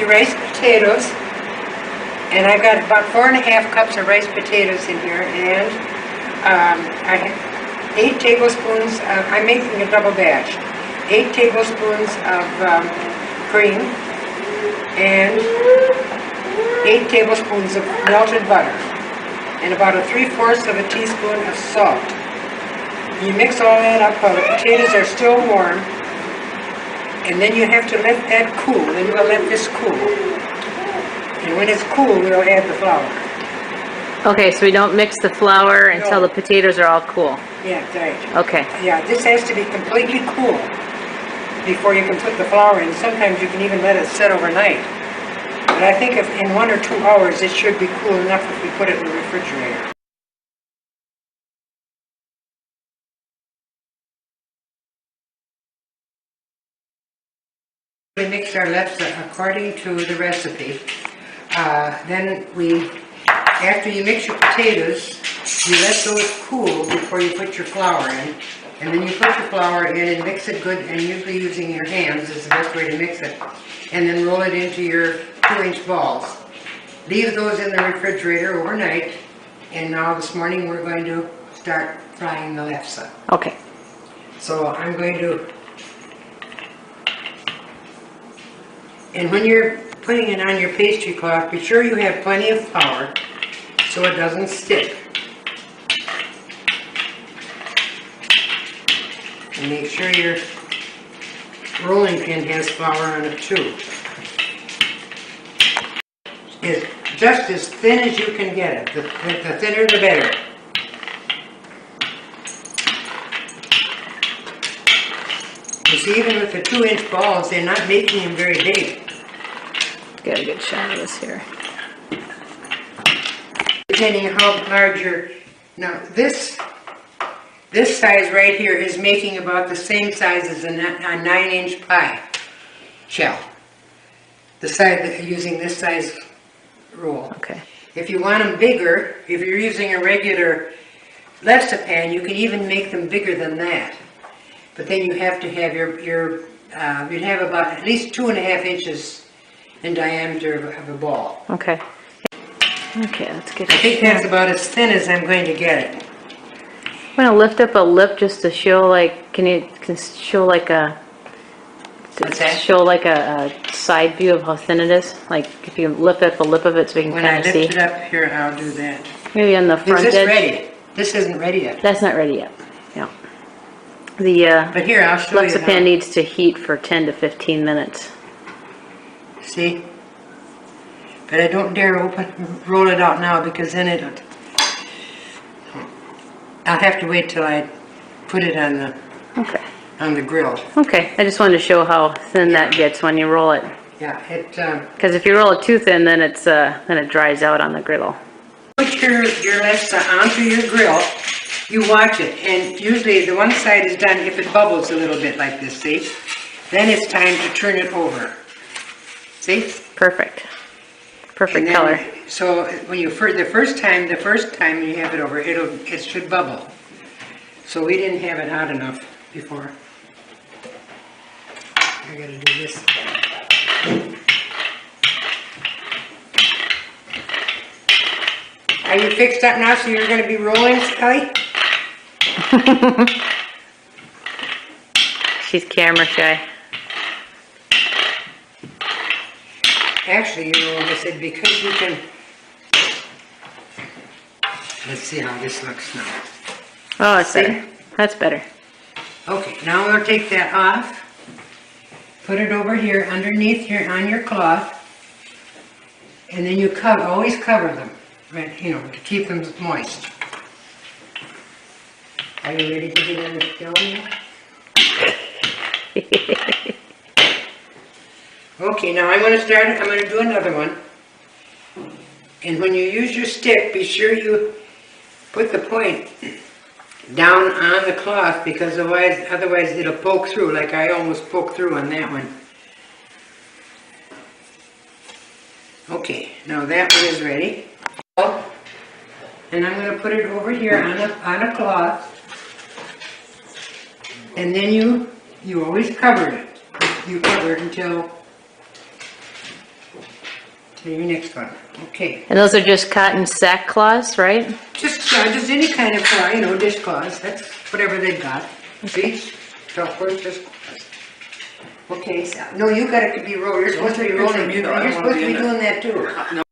rice potatoes, and I've got about 4½ cups of rice potatoes in here, and I have 8 tablespoons of, I'm making a double batch, 8 tablespoons of cream, and 8 tablespoons of melted butter, and about a 3/4 of a teaspoon of salt. You mix all that up while the potatoes are still warm, and then you have to let that cool. Then we'll let this cool. And when it's cool, we'll add the flour. Okay, so we don't mix the flour until the potatoes are all cool. Yeah, right. Okay. Yeah, this has to be completely cool before you can put the flour in. Sometimes you can even let it sit overnight. But I think if in 1 or 2 hours, it should be cool enough if we put it in the refrigerator. We mix our lefse according to the recipe. Then after you mix your potatoes, you let those cool before you put your flour in. And then you put your flour in and mix it good, and usually using your hands is the best way to mix it. And then roll it into your 2-inch balls. Leave those in the refrigerator overnight, and now this morning we're going to start frying the lefse. Okay. So I'm going to, and when you're putting it on your pastry cloth, be sure you have plenty of flour so it doesn't stick. And make sure your rolling pin has flour on it too. It's just as thin as you can get it. The thinner the better. You see, even with the 2-inch balls, they're not making them very big. Get a good shot of this here. Depending on how large your, now this size right here is making about the same size as a 9-inch pie shell. The size that you're using this size roll. Okay. If you want them bigger, if you're using a regular lefse pan, you can even make them bigger than that. But then you have to have you'd have about at least 2½ inches in diameter of a ball. Okay. Okay, let's get it. I think that's about as thin as I'm going to get it. I'm gonna lift up a lip just to show, like, can show like a, What's that? show like a side view of how thin it is. Like if you lift up the lip of it so we can When kind I of lift see. it up here, I'll do that. Maybe on the front Is this edge. ready? This isn't ready yet. That's not ready yet. No. The But here, I'll show you Lefse pan needs to heat for 10 to 15 minutes. See? But I don't dare roll it out now because then I'll have to wait till I put it on the grill. Okay, I just wanted to show how thin that gets when you roll it. Yeah, Because if you roll it too thin, then it dries out on the griddle. put your lefse onto your grill. You watch it, and usually the one side is done if it bubbles a little bit like this. See? Then it's time to turn it over. See? Perfect. Perfect Then, color. so when you the first time you have it over, it should bubble. So we didn't have it hot enough before. I gotta do this. Are you fixed up now? So you're going to be rolling, Sally? She's camera shy. Actually, you know, I said because you can. Let's see how this looks now. Oh, it's better. That's better. Okay, now we'll take that off. Put it over here underneath here on your cloth, and then you always cover them, right? You know, to keep them moist. Are you ready to get in the stove now? Okay, now I'm going to do another one. And when you use your stick, be sure you put the point down on the cloth because otherwise it'll poke through, like I almost poked through on that one. Okay, now that one is ready. And I'm going to put it over here on a cloth. And then you always cover it. You cover it until to your next one. Okay. And those are just cotton sack cloths, right? Just any kind of claw, you know, dishcloths, that's whatever they've got. Beach, chocolate, dishcloths. Okay, so, no, you got it to be rolled, you're supposed to be rolling, me, though. I you're don't wanna supposed to be be in it. doing that too.